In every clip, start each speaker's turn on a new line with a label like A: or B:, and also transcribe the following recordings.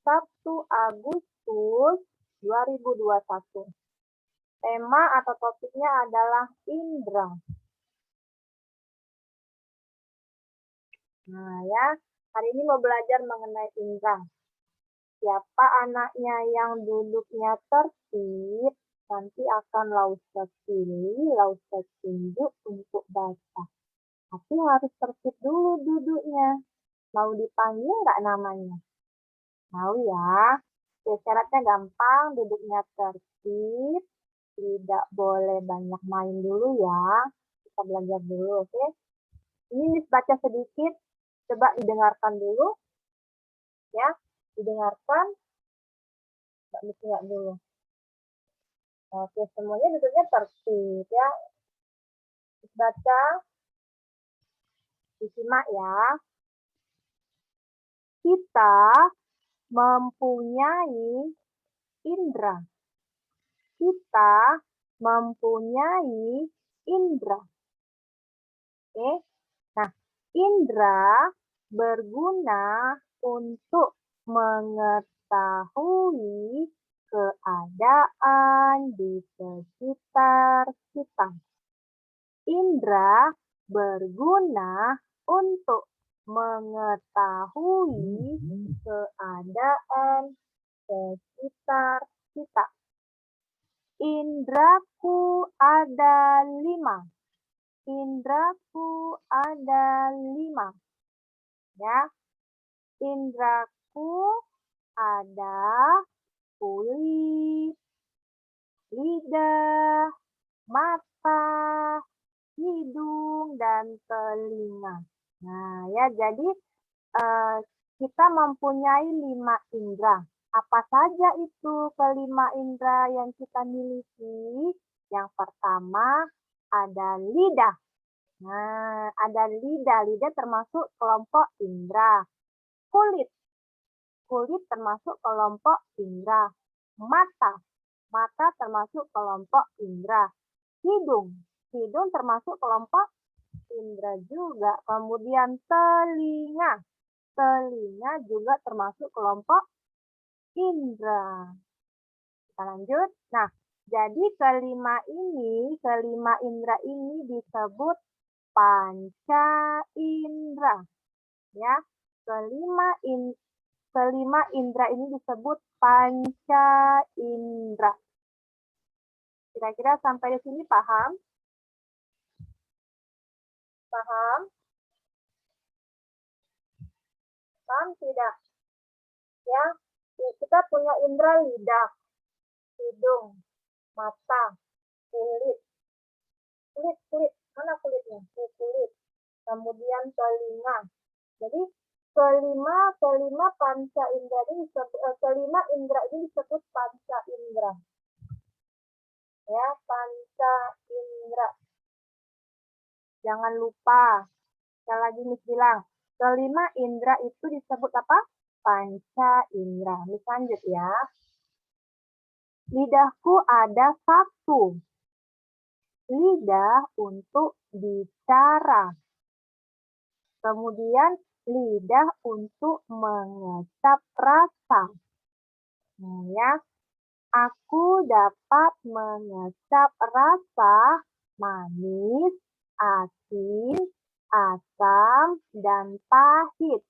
A: 1 Agustus 2021. Tema atau topiknya adalah indra. Nah ya, hari ini mau belajar mengenai indra. Siapa anaknya yang duduknya tertib, nanti akan Lausa pilih, Lausa tunjuk untuk baca. Tapi harus tertib dulu duduknya. Mau dipanggil nggak namanya? Mau ya? Oke, syaratnya gampang, duduknya tertib, tidak boleh banyak main dulu ya. Kita belajar dulu, oke? Ini Miss baca sedikit, coba didengarkan dulu. Ya, didengarkan. Mbak Miss lihat dulu. Oke, semuanya duduknya tertib ya. Miss baca, disimak ya. Kita mempunyai indra. Kita mempunyai indra. Oke. Nah, indra berguna untuk mengetahui keadaan di sekitar kita. Indra berguna untuk mengetahui keadaan sekitar kita. Indraku ada 5. Indraku ada 5. Ya. Indraku ada kulit, lidah, mata, hidung, dan telinga. Nah, ya, jadi kita mempunyai 5 indra. Apa saja itu kelima indra yang kita miliki? Yang pertama ada lidah. Nah, ada lidah. Lidah termasuk kelompok indra. Kulit. Kulit termasuk kelompok indra. Mata. Mata termasuk kelompok indra. Hidung. Hidung termasuk kelompok indra juga. Kemudian telinga. Telinga juga termasuk kelompok indra. Kita lanjut. Nah, jadi kelima indra ini disebut panca indra. Ya, kelima indra ini disebut panca indra. Kira-kira sampai di sini paham? Paham? Paham tidak? Ya, kita punya indra lidah, hidung, mata, kulit. Kulit. Mana kulitnya? Kulit. Kemudian telinga. Jadi kelima panca indra ini kelima indra ini disebut panca indra. Ya, panca indra. Jangan lupa. Sekali lagi Miss bilang, kelima indra itu disebut apa? Panca indra. Miss lanjut ya. Lidahku ada 1. Lidah untuk bicara. Kemudian lidah untuk mengecap rasa. Nah, ya, aku dapat mengecap rasa manis, asin, asam, dan pahit.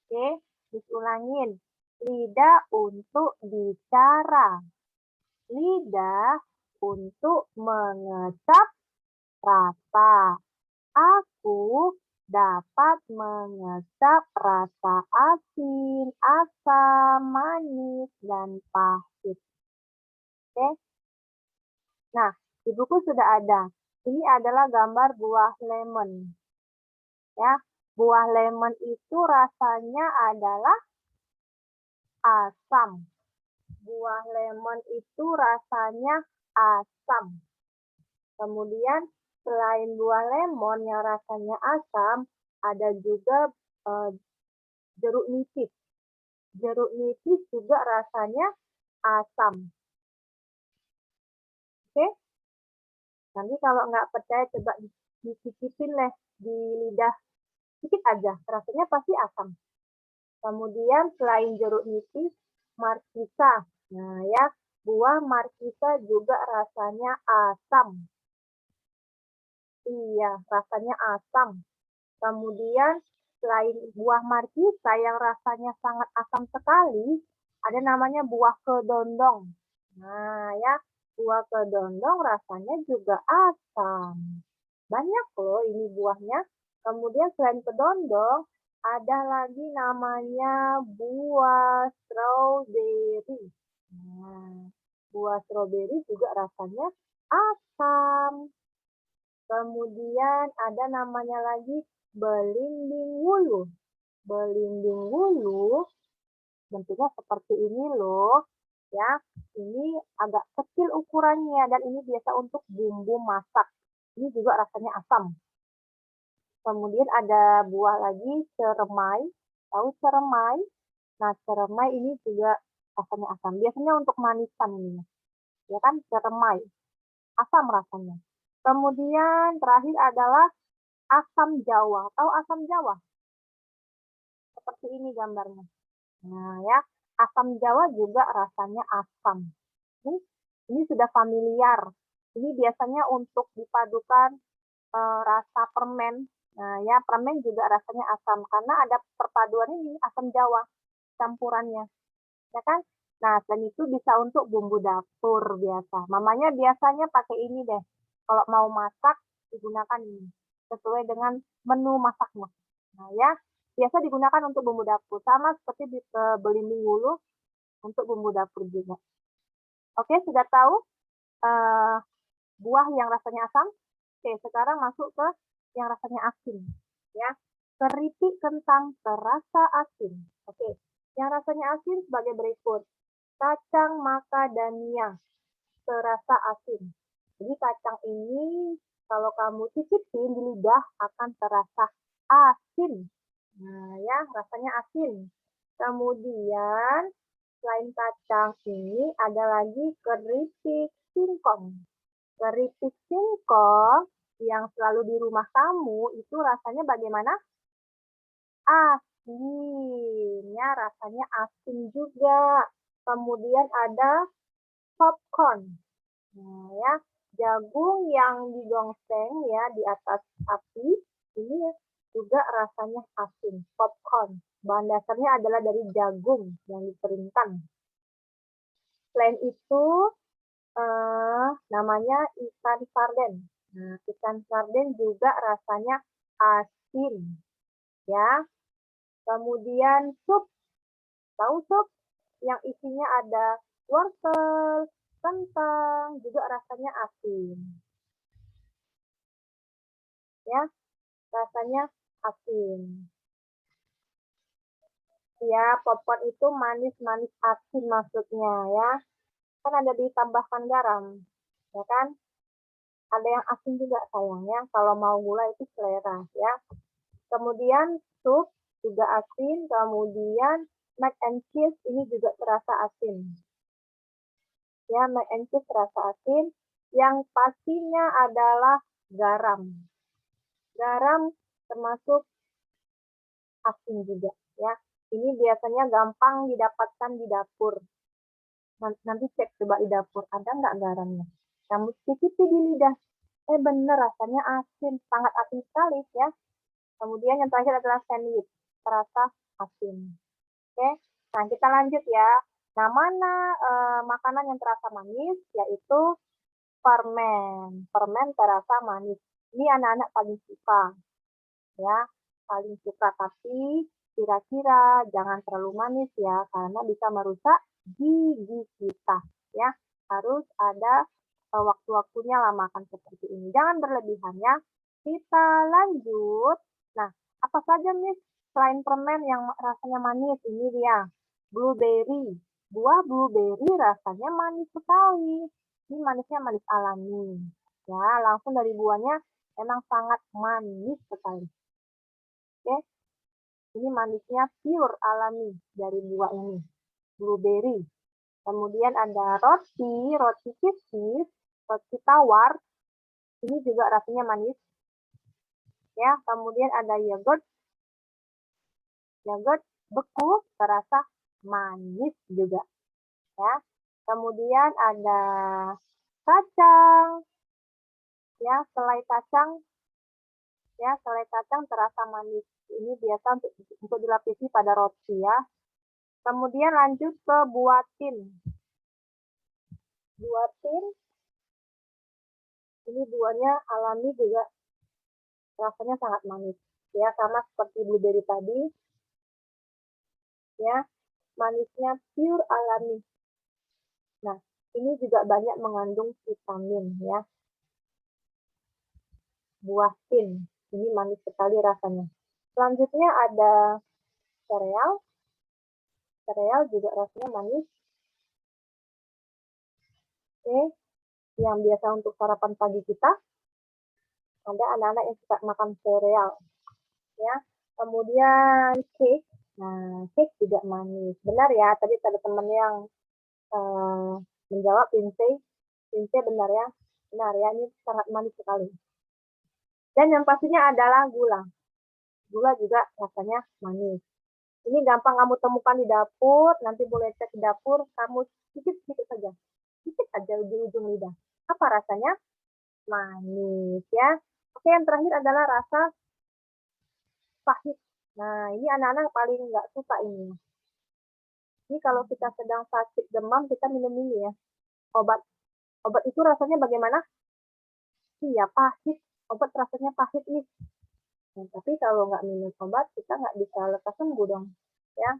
A: Oke, diulangin. Lidah untuk bicara. Lidah untuk mengecap rasa. Aku dapat mengecap rasa asin, asam, manis, dan pahit. Oke. Nah, di buku sudah ada. Ini adalah gambar buah lemon. Ya, buah lemon itu rasanya adalah asam. Buah lemon itu rasanya asam. Kemudian selain buah lemon yang rasanya asam, ada juga jeruk nipis. Jeruk nipis juga rasanya asam. Oke? Nanti kalau nggak percaya coba dicicipin deh di lidah. Sedikit aja, rasanya pasti asam. Kemudian selain jeruk nipis, markisa. Nah ya, buah markisa juga rasanya asam. Iya, rasanya asam. Kemudian selain buah markisa yang rasanya sangat asam sekali, ada namanya buah kedondong. Nah ya, buah kedondong rasanya juga asam. Banyak loh ini buahnya. Kemudian selain kedondong, ada lagi namanya buah stroberi. Nah, buah stroberi juga rasanya asam. Kemudian ada namanya lagi belimbing wulu. Belimbing wulu bentuknya seperti ini loh. Ya, ini agak kecil ukurannya dan ini biasa untuk bumbu masak. Ini juga rasanya asam. Kemudian ada buah lagi ceremai. Tahu ceremai? Nah, ceremai ini juga rasanya asam. Biasanya untuk manisan ini. Ya kan, ceremai. Asam rasanya. Kemudian terakhir adalah asam Jawa. Tahu asam Jawa? Seperti ini gambarnya. Nah ya, asam Jawa juga rasanya asam. Ini sudah familiar. Ini biasanya untuk dipadukan rasa permen. Nah ya, permen juga rasanya asam karena ada perpaduan ini asam Jawa campurannya, ya kan? Nah, selain itu bisa untuk bumbu dapur biasa. Mamanya biasanya pakai ini deh. Kalau mau masak digunakan ini sesuai dengan menu masaknya. Nah ya, biasa digunakan untuk bumbu dapur sama seperti di belimbing wulu untuk bumbu dapur juga. Oke, sudah tahu buah yang rasanya asam? Oke, sekarang masuk ke yang rasanya asin. Ya, keripik kentang terasa asin. Oke, yang rasanya asin sebagai berikut. Kacang macadamia terasa asin. Jadi kacang ini kalau kamu cicipin di lidah akan terasa asin. Nah ya, rasanya asin. Kemudian selain kacang ini ada lagi keripik singkong. Keripik singkong yang selalu di rumah kamu itu rasanya bagaimana? Asin. Ya, rasanya asin juga. Kemudian ada popcorn. Nah, ya, jagung yang digongseng ya di atas api ini juga rasanya asin. Popcorn. Bahan dasarnya adalah dari jagung yang dikeringkan. Selain itu, namanya ikan sarden. Nah, ikan sarden juga rasanya asin, ya. Kemudian sup, tahu sup yang isinya ada wortel, kentang, juga rasanya asin, ya. Rasanya asin. Ya, popcorn itu manis-manis asin maksudnya, ya. Kan ada ditambahkan garam, ya kan? Ada yang asin juga sayangnya, kalau mau gula itu selera ya. Kemudian sup juga asin, kemudian mac and cheese ini juga terasa asin. Ya, mac and cheese terasa asin. Yang pastinya adalah garam. Garam termasuk asin juga ya. Ini biasanya gampang didapatkan di dapur. Nanti cek coba di dapur, ada nggak garamnya? Kamu cicipi di lidah, bener rasanya asin, sangat asin sekali ya. Kemudian yang terakhir adalah sandwich, terasa asin. Oke, nah kita lanjut ya. Nah, mana makanan yang terasa manis? Yaitu permen. Permen terasa manis. Ini anak-anak paling suka, ya, paling suka. Tapi kira-kira jangan terlalu manis ya, karena bisa merusak gigi kita. Ya, harus ada waktu-waktunya lah makan seperti ini. Jangan berlebihan ya. Kita lanjut. Nah, apa saja nih selain permen yang rasanya manis? Ini dia, blueberry. Buah blueberry rasanya manis sekali. Ini manisnya manis alami. Ya, langsung dari buahnya memang sangat manis sekali. Oke, ini manisnya pure alami dari buah ini, blueberry. Kemudian ada roti kismis, roti tawar. Ini juga rasanya manis. Ya, kemudian ada yogurt. Yogurt beku terasa manis juga. Ya. Kemudian ada kacang. Ya, selai kacang. Ya, selai kacang terasa manis. Ini biasa untuk dilapisi pada roti ya. Kemudian lanjut ke buah tin. Buah tin, ini buahnya alami juga rasanya sangat manis. Ya, sama seperti blueberry tadi. Ya, manisnya pure alami. Nah, ini juga banyak mengandung vitamin ya. Buah tin, ini manis sekali rasanya. Selanjutnya ada sereal. Sereal juga rasanya manis. Oke, yang biasa untuk sarapan pagi kita. Ada anak-anak yang suka makan sereal. Ya, kemudian cake. Nah, cake juga manis. Benar ya, tadi ada teman yang menjawab Pince benar ya. Benar ya, ini sangat manis sekali. Dan yang pastinya adalah gula. Gula juga rasanya manis. Ini gampang kamu temukan di dapur, nanti boleh cek di dapur, kamu sedikit-sedikit saja. Sedikit aja di ujung lidah. Apa rasanya? Manis ya. Oke, yang terakhir adalah rasa pahit. Nah, ini anak-anak paling nggak suka ini. Ini kalau kita sedang sakit demam, kita minum ini ya. Obat. Obat itu rasanya bagaimana? Iya, pahit. Obat rasanya pahit nih. Nah, tapi kalau nggak minum obat, kita nggak bisa lekas sembuh dong. Ya.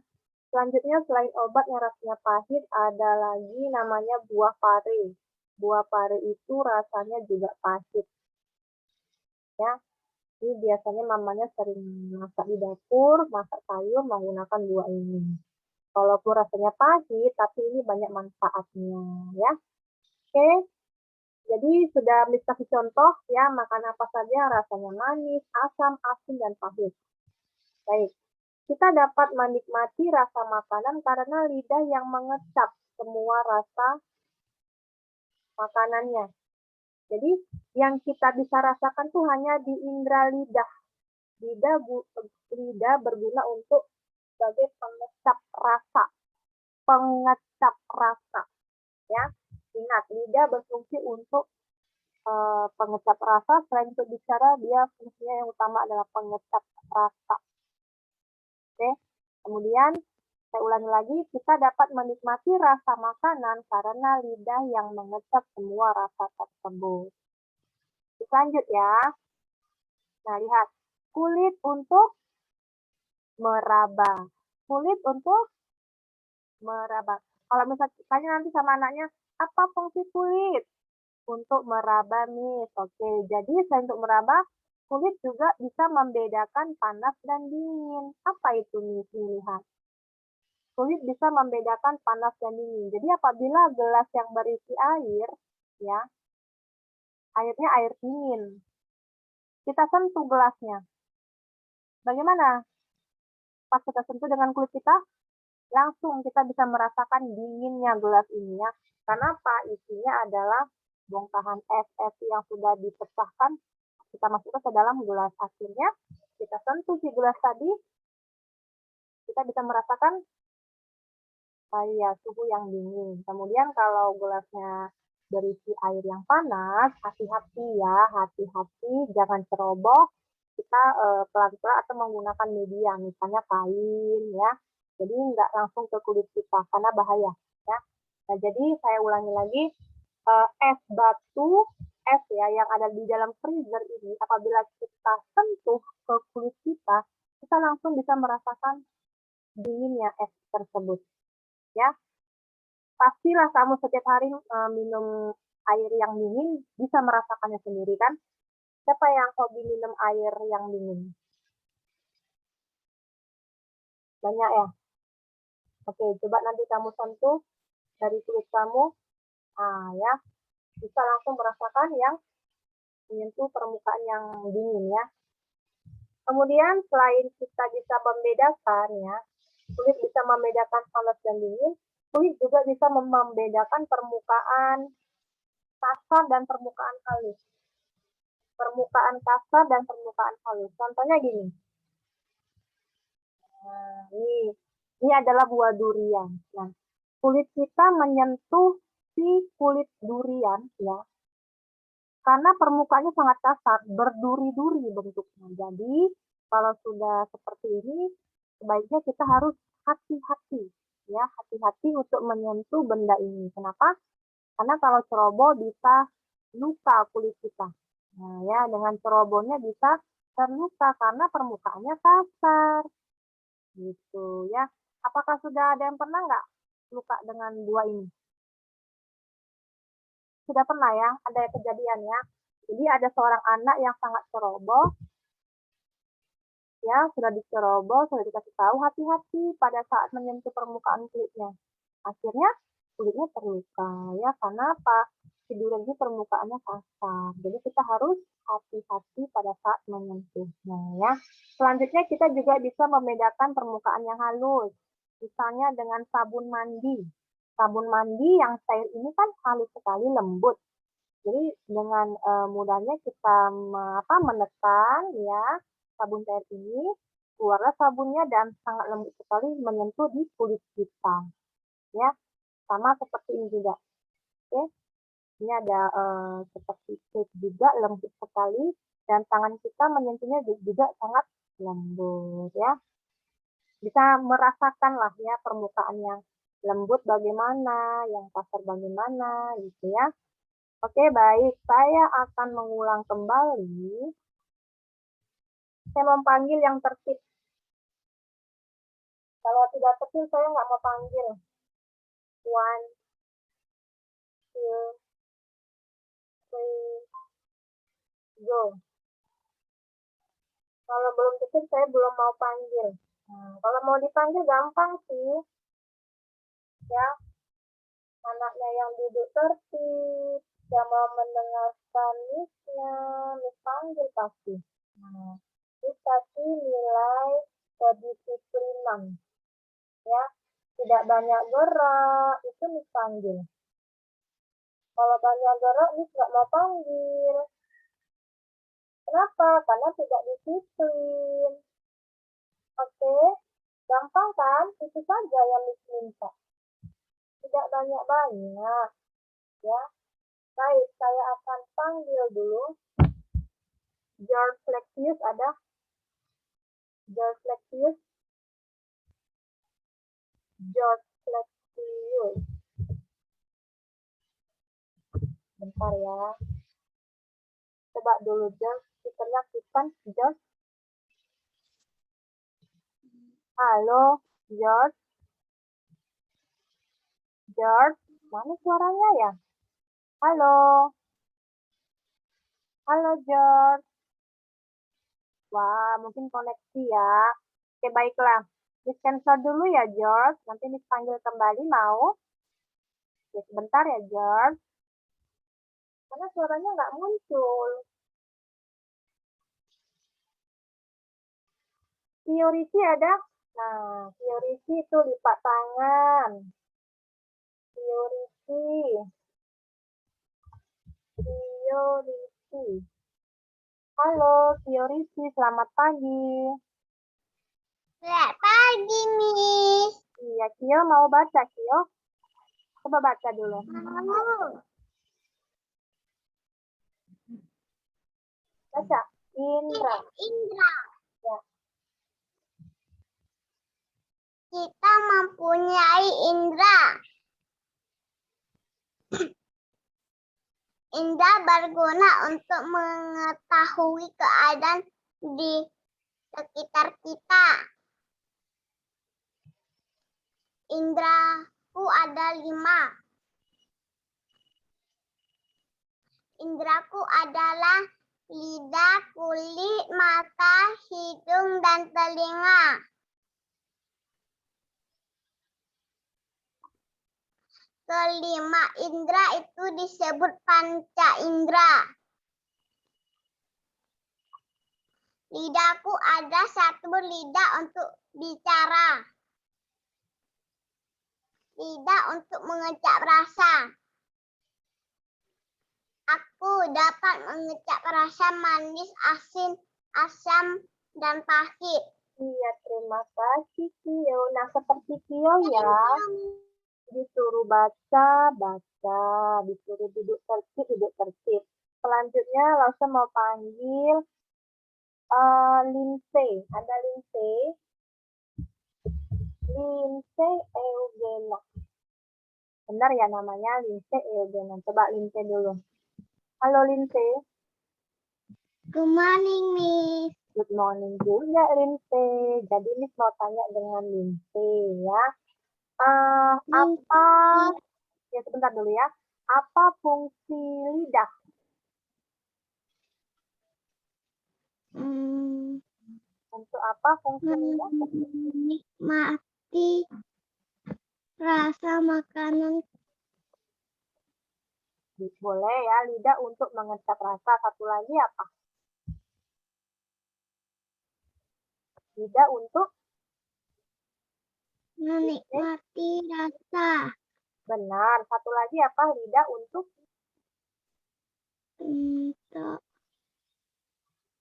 A: Selanjutnya, selain obat yang rasanya pahit, ada lagi namanya buah pare. Buah pare itu rasanya juga pahit. Ya. Ini biasanya mamanya sering masak di dapur, masak sayur menggunakan buah ini. Walaupun rasanya pahit, tapi ini banyak manfaatnya. Ya. Oke. Jadi sudah kasih contoh ya, makan apa saja rasanya manis, asam, asin, dan pahit. Baik, kita dapat menikmati rasa makanan karena lidah yang mengecap semua rasa makanannya. Jadi yang kita bisa rasakan tuh hanya di indera lidah. Lidah berguna untuk sebagai pengecap rasa. Pengecap rasa. Ya, ingat lidah berfungsi untuk pengecap rasa. Selain untuk bicara, dia fungsinya yang utama adalah pengecap rasa. Oke, kemudian saya ulangi lagi, kita dapat menikmati rasa makanan karena lidah yang mengecap semua rasa tersebut. Lanjut ya. Nah, lihat. Kulit untuk meraba. Kulit untuk meraba. Kalau misalnya tanya nanti sama anaknya, apa fungsi kulit? Untuk meraba nih. Oke, jadi selain untuk meraba, kulit juga bisa membedakan panas dan dingin. Apa itu nih? Lihat. Kulit bisa membedakan panas dan dingin. Jadi apabila gelas yang berisi air, ya, airnya air dingin. Kita sentuh gelasnya. Bagaimana? Pas kita sentuh dengan kulit kita, langsung kita bisa merasakan dinginnya gelas ini ya. Kenapa? Isinya adalah bongkahan es yang sudah dipecahkan, kita masukkan ke dalam gelas. Akhirnya kita sentuh si gelas tadi, kita bisa merasakan ya, suhu yang dingin. Kemudian kalau gelasnya berisi air yang panas, hati-hati ya, hati-hati, jangan ceroboh. Kita pelan-pelan atau menggunakan media, misalnya kain ya. Jadi nggak langsung ke kulit kita, karena bahaya ya. Nah, jadi saya ulangi lagi, es batu, es ya, yang ada di dalam freezer ini, apabila kita sentuh ke kulit kita langsung bisa merasakan dinginnya es tersebut. Ya, pastilah kamu setiap hari minum air yang dingin bisa merasakannya sendiri kan? Siapa yang hobi minum air yang dingin? Banyak ya? Oke, coba nanti kamu sentuh dari kulit kamu. Nah, ya, bisa langsung merasakan yang menyentuh permukaan yang dingin ya. Kemudian selain kita bisa membedakan ya, kulit bisa membedakan panas dan dingin, kulit juga bisa membedakan permukaan kasar dan permukaan halus. Permukaan kasar dan permukaan halus. Contohnya gini. Nah, ini adalah buah durian. Nah, kulit kita menyentuh si kulit durian, ya, karena permukaannya sangat kasar, berduri-duri bentuknya. Jadi, kalau sudah seperti ini, sebaiknya kita harus hati-hati, ya, hati-hati untuk menyentuh benda ini. Kenapa? Karena kalau ceroboh bisa luka kulit kita. Nah, ya, dengan cerobohnya bisa terluka karena permukaannya kasar. Gitu, ya. Apakah sudah ada yang pernah nggak luka dengan buah ini? Sudah pernah ya, ada kejadian ya. Jadi ada seorang anak yang sangat ceroboh, ya, sudah diceroboh, sudah dikasih tahu hati-hati pada saat menyentuh permukaan kulitnya. Akhirnya kulitnya terluka, ya, karena apa? Si durian ini permukaannya kasar. Jadi kita harus hati-hati pada saat menyentuhnya, ya. Selanjutnya kita juga bisa membedakan permukaan yang halus. Misalnya dengan sabun mandi. Sabun mandi yang cair ini kan halus sekali, lembut. Jadi dengan mudahnya kita menekan, ya, sabun cair ini, keluarlah sabunnya dan sangat lembut sekali menyentuh di kulit kita, ya, sama seperti ini juga. Oke, ini ada seperti itu juga lembut sekali dan tangan kita menyentuhnya juga sangat lembut, ya. Bisa merasakan lah ya permukaan yang lembut bagaimana, yang kasar bagaimana, gitu ya. Oke, baik. Saya akan mengulang kembali. Saya memanggil yang tertib. Kalau tidak tertib, saya nggak mau panggil. 1, 2, 3, go. Kalau belum tertib, saya belum mau panggil. Nah, kalau mau dipanggil gampang sih. Ya, anaknya yang duduk tertib, yang mau mendengarkan misnya, mis panggil pasti. Nah, kasih nilai kedisiplinan, ya, tidak banyak gerak, itu mis panggil. Kalau banyak gerak, mis nggak mau panggil. Kenapa? Karena tidak disiplin. Oke, gampang kan? Itu saja yang mis minta. Tidak banyak-banyak, ya. Baik, saya akan panggil dulu. George Lexius ada? George Lexius? George Lexius. Bentar ya. Coba dulu George, speakernya aktifkan. George. Halo, George. George, mana suaranya ya? Halo. Halo, George. Wah, mungkin koneksi ya. Oke, baiklah. Di-cancel dulu ya, George. Nanti dipanggil kembali, mau? Oke, sebentar ya, George. Karena suaranya nggak muncul. Priority ada? Nah, priority itu lipat tangan. Priority. Priority. Halo, Priority. Selamat pagi.
B: Selamat pagi, Miss.
A: Iya, Kio mau baca, Kio? Coba baca dulu. Baca. Indra.
B: Indra.
A: Ya.
B: Kita mempunyai indra. Indra berguna untuk mengetahui keadaan di sekitar kita. Indraku ada 5. Indraku adalah lidah, kulit, mata, hidung, dan telinga. Kelima indra itu disebut panca indra. Lidahku ada 1 lidah untuk bicara. Lidah untuk mengecap rasa. Aku dapat mengecap rasa manis, asin, asam, dan pahit.
A: Iya, terima kasih Kio. Nah, seperti Kio ya, disuruh baca, baca, disuruh duduk tertib, duduk tertib. Selanjutnya, Lause mau panggil Lindsay. Ada Lindsay. Lindsay Eugena. Benar ya namanya Lindsay Eugena. Coba Lindsay dulu. Halo Lindsay.
B: Good morning, Miss.
A: Good morning juga Lindsay. Jadi Miss mau tanya dengan Lindsay ya. Apa? Ya sebentar dulu ya. Apa fungsi lidah? Untuk apa fungsi lidah?
B: Menikmati rasa makanan.
A: Boleh ya, lidah untuk mengecap rasa. Satu lagi apa? Lidah untuk
B: Menikmati rasa.
A: benar. Satu lagi apa? Lidah untuk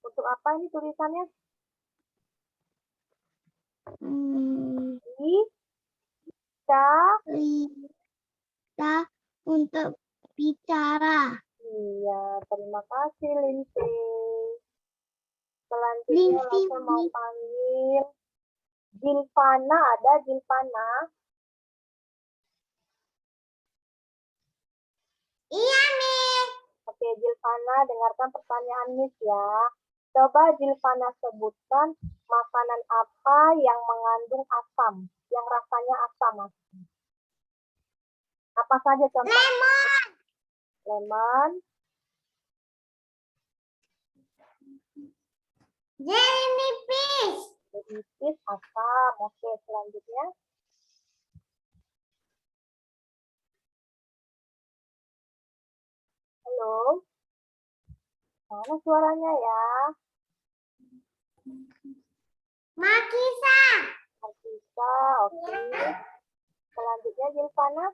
B: Untuk
A: apa ini tulisannya?
B: lidah untuk bicara.
A: Iya, terima kasih Lindsay. Selanjutnya Lause mau panggil Gilvana. Ada Gilvana?
B: Iya, Miss.
A: Oke, Gilvana, dengarkan pertanyaan Miss ya. Coba Gilvana sebutkan makanan apa yang mengandung asam, yang rasanya asam. Apa saja contoh?
B: Lemon.
A: Lemon.
B: Jelly nipis.
A: Nipis, asam. Oke, selanjutnya. Halo? Mana suaranya ya?
B: Makisa.
A: Makisa, oke. Selanjutnya Gilvana.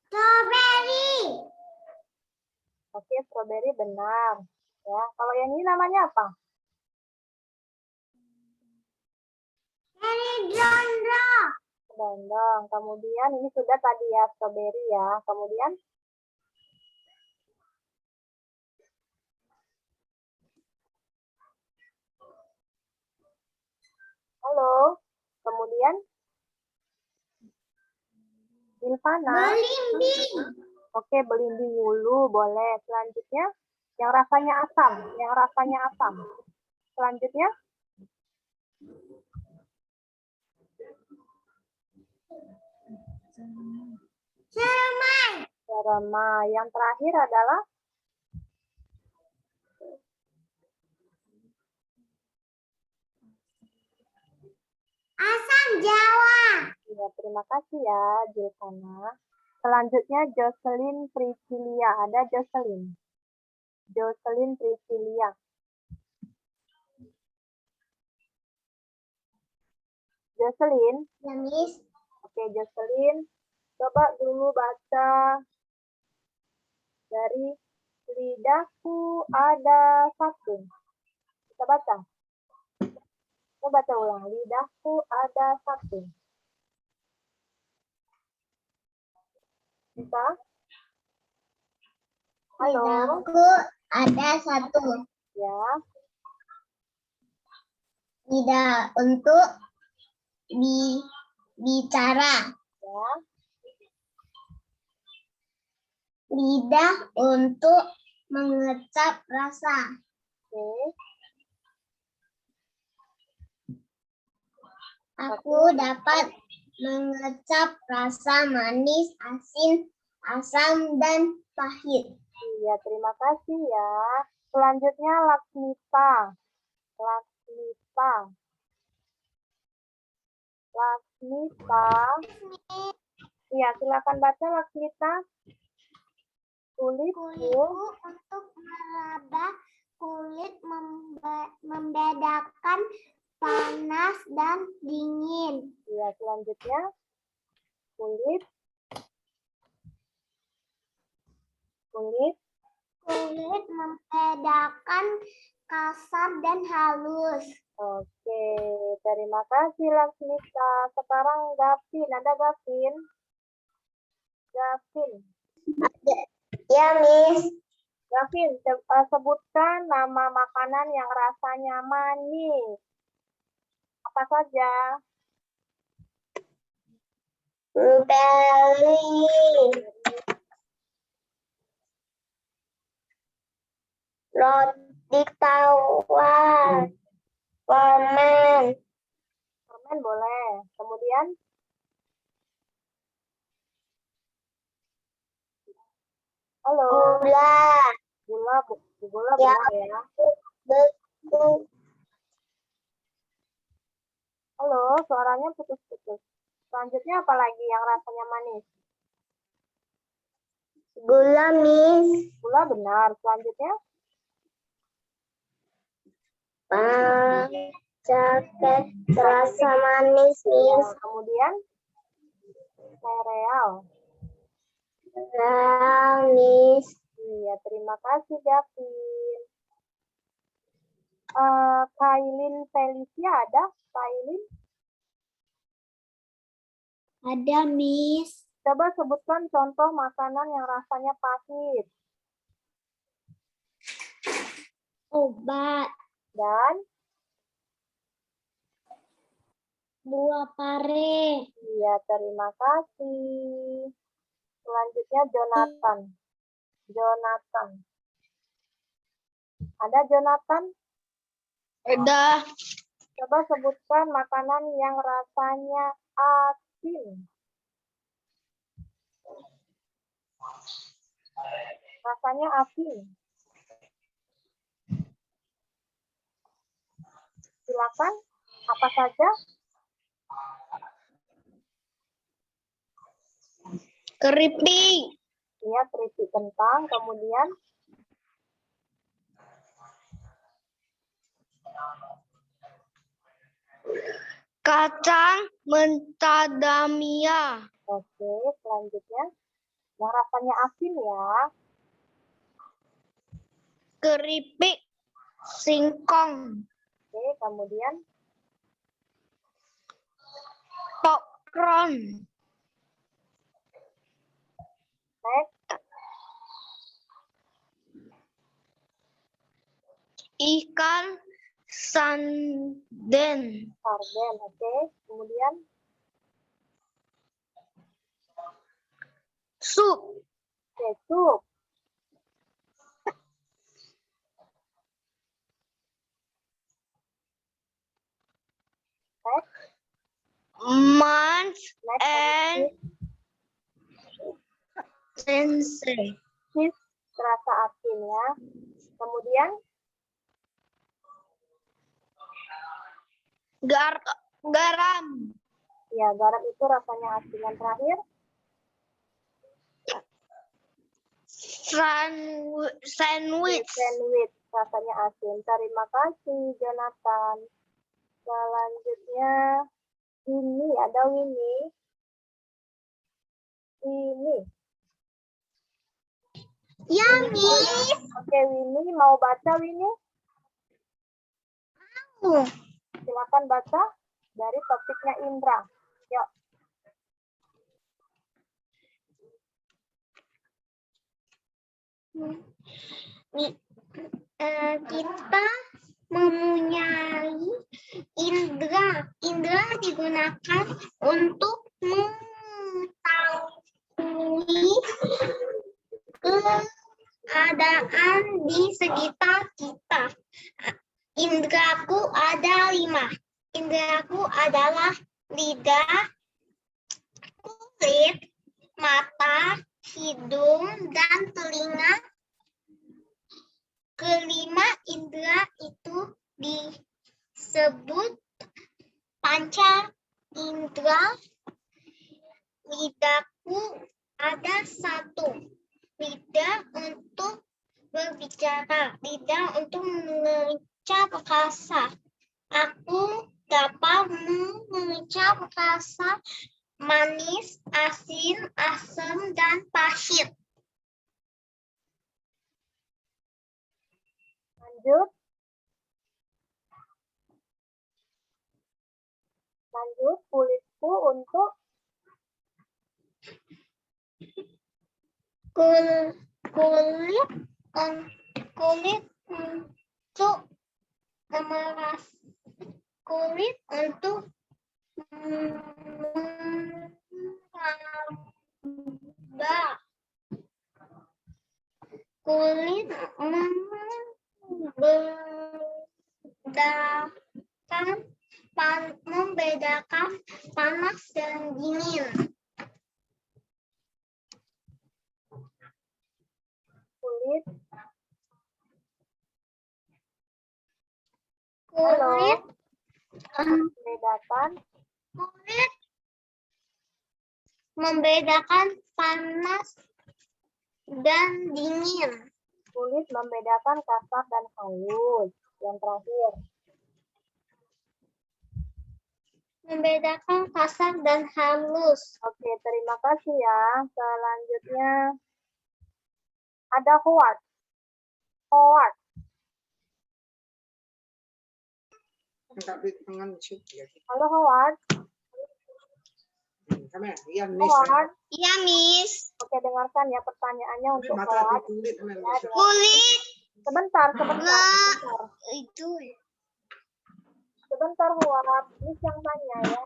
B: Strawberry.
A: Oke, strawberry benar. Ya, kalau yang ini namanya apa?
B: Cherry dondong.
A: Dondong. Kemudian ini sudah tadi ya, strawberry ya. Kemudian halo. Kemudian Gilvana.
B: Belimbing.
A: Oke, belimbing dulu boleh. Selanjutnya yang rasanya asam, yang rasanya asam. Selanjutnya
B: Sermai.
A: seremai. Yang terakhir adalah
B: Asam Jawa.
A: ya, terima kasih ya, Gilvana. Selanjutnya Jocelyn Priscilia. Ada Jocelyn. Jocelyn Priscilia. Jocelyn.
B: Ya, Miss.
A: Oke, Jocelyn. Coba dulu baca dari lidahku ada satu. Kita baca. Kita baca ulang. Lidahku ada satu. Bisa? Halo?
B: Lidahku ada satu.
A: Ya.
B: Lidah untuk bicara.
A: Ya.
B: Lidah untuk mengecap rasa.
A: Oke.
B: Aku dapat mengecap rasa manis, asin, asam, dan pahit.
A: Iya, terima kasih ya. Selanjutnya Laksmita. Laksmita. Laksmita. Iya, silakan baca Laksmita. Kulitku
B: untuk meraba kulit membedakan panas dan dingin.
A: Iya, selanjutnya kulit
B: membedakan kasar dan halus.
A: Oke, terima kasih Laksmita. Sekarang Gavin, ada Gavin? Gavin,
B: Ya, Miss.
A: Gavin, sebutkan nama makanan yang rasanya manis. Apa saja?
B: Blueberry, roti tawar, permen,
A: Permen boleh. Kemudian, halo,
B: gula,
A: gula
B: ya,
A: benar ya.
B: betul,
A: Halo, suaranya putus-putus. Selanjutnya apa lagi yang rasanya manis?
B: gula, Miss.
A: Gula benar. Selanjutnya,
B: Coklat rasa manis, Miss.
A: kemudian sereal.
B: Miss.
A: Iya, terima kasih Gavin. Kailin Felicia ada? Kailin?
B: Ada, Miss.
A: Coba sebutkan contoh makanan yang rasanya pahit.
B: Obat,
A: Dan,
B: buah pare,
A: iya, terima kasih. Selanjutnya Jonathan. Jonathan. Ada Jonathan?
B: ada,
A: Coba sebutkan makanan yang rasanya asin. Rasanya asin. Silakan. Apa saja?
B: keripik,
A: Iya, keripik kentang. Kemudian,
B: kacang macadamia,
A: oke, selanjutnya. Yang rasanya asin ya.
B: keripik singkong,
A: Oke, kemudian
B: popcorn,
A: next,
B: ikan sarden,
A: sarden. Oke, kemudian
B: sup,
A: kecup. Next,
B: munch,
A: next,
B: and sensei,
A: cheese rasa asin ya. Kemudian
B: garam,
A: ya, garam itu rasanya asin. Yang terakhir,
B: sandwich,
A: sandwich rasanya asin. Terima kasih Jonathan. Selanjutnya ini ada Winnie. Ini.
B: ya, Miss.
A: Oke, Winnie mau baca Winnie? Silakan baca dari topiknya Indra. Yuk.
B: Kita mempunyai indera. Indera digunakan untuk mengetahui keadaan di sekitar kita. Inderaku ada 5. Inderaku adalah lidah, kulit, mata, hidung, dan telinga. Kelima indera itu disebut panca indera. Lidahku ada 1. Lidah untuk berbicara, lidah untuk mengucap rasa. Aku dapat mengucap rasa manis, asin, asam, dan pahit.
A: Lanjut. Lanjut, kulitku untuk
B: kulit kulit untuk memeras kulit untuk meraba kulit membedakan panas dan dingin.
A: kulit.
B: Kulit
A: Membedakan
B: kulit membedakan panas dan dingin.
A: kulit membedakan kasar dan halus. Yang terakhir,
B: Membedakan kasar dan halus.
A: oke, terima kasih ya. Selanjutnya ada Howard. Howard. Halo Howard. Howard.
B: Iya, Miss.
A: Oke, dengarkan ya pertanyaannya untuk Howard.
B: Kulit
A: Sebentar.
B: itu
A: Sebentar Howard. Miss yang tanya ya.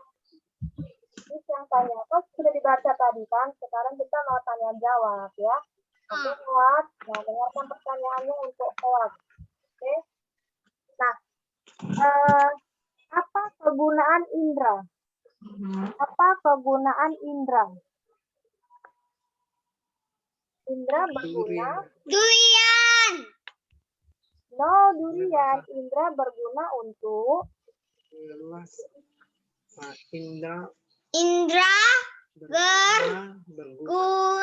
A: Miss yang tanya. Oh, sudah dibaca tadi kan? Sekarang kita mau tanya jawab ya. Oke, Howard. Nah, dengarkan pertanyaannya untuk Howard. Oke. Nah, apa kegunaan indera? Apa kegunaan indera? Indera berguna.
B: durian.
A: No, durian. Indera berguna untuk
B: Indra berguna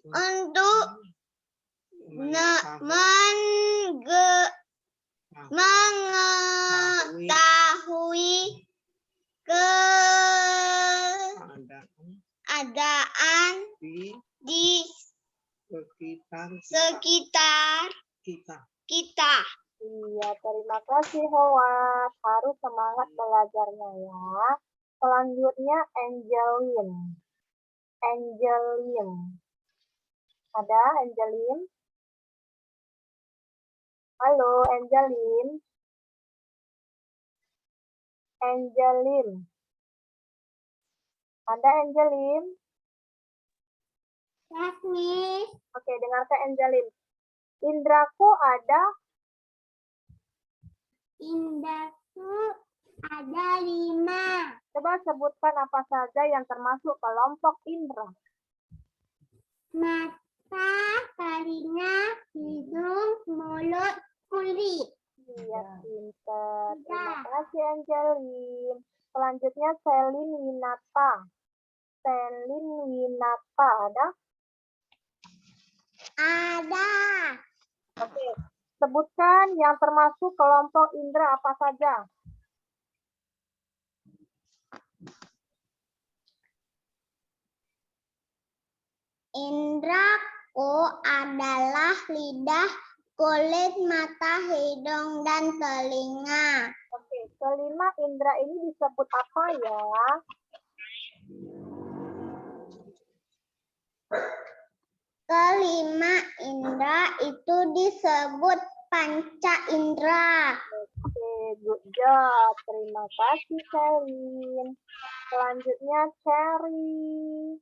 B: untuk mengetahui keadaan di sekitar kita.
A: Iya, terima kasih Howard. Harus semangat belajarnya ya. Selanjutnya Angeline. Angeline. Ada Angeline? Halo Angeline. Angeline. Ada Angeline?
B: Yes, Miss.
A: Oke, dengarkan Angeline. Indraku ada
B: Indaku ada 5.
A: Coba sebutkan apa saja yang termasuk kelompok indera.
B: Mata, telinga, hidung, mulut, kulit.
A: Iya, pintar. Terima kasih Angeline. Selanjutnya Selin Winata. Selin Winata ada?
B: Ada.
A: Oke. Sebutkan yang termasuk kelompok indera apa saja.
B: Indraku adalah lidah, kulit, mata, hidung, dan telinga.
A: Oke, kelima indera ini disebut apa ya?
B: Kelima indera itu disebut panca indera.
A: Oke, good job. Terima kasih, Selin. Selanjutnya, Cherry.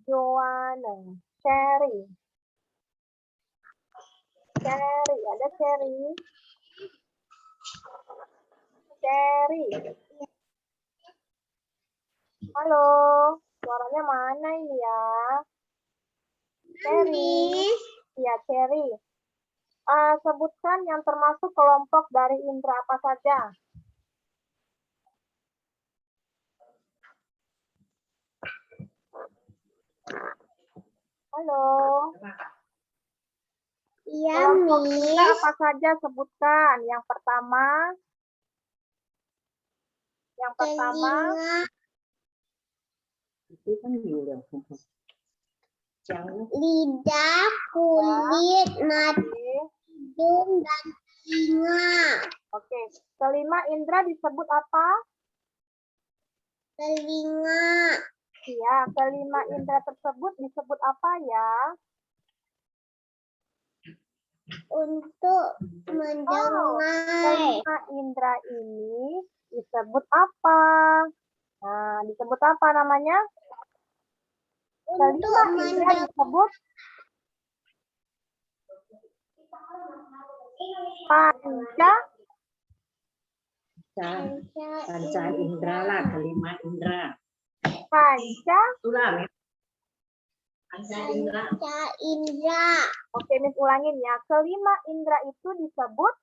A: Joanna. Cherry. Cherry. Ada Cherry? Cherry. Halo. Suaranya mana ini ya? Cherry. Iya, Cherry. Sebutkan yang termasuk kelompok dari indera apa saja? Halo.
B: Iya,
A: Kelompok indera
B: Miss.
A: apa saja sebutkan? Yang pertama.
B: Telinga, lidah, kulit, mata, hidung, dan telinga.
A: Oke. Kelima indera disebut apa?
B: telinga,
A: Ya, kelima indera tersebut disebut apa ya?
B: untuk mendengar,
A: Kelima indera ini disebut apa? Nah, disebut apa namanya?
B: untuk
A: Kelima indera
B: mendengar,
A: disebut panca
C: Panca indera lah, kelima indera.
A: panca.
C: Itulah panca indera.
B: panca indera,
A: Oke, Miss ulangin ya. Kelima indera itu disebut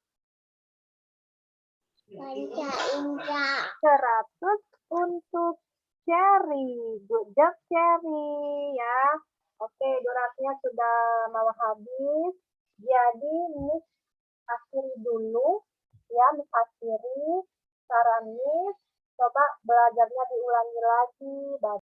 B: panca indera.
A: 100 untuk Cherry. Good job, Cherry ya. Oke, durasinya sudah mau habis. Jadi, Miss akhiri dulu. Ya, Miss akhiri. Saran Miss, coba belajarnya diulangi lagi.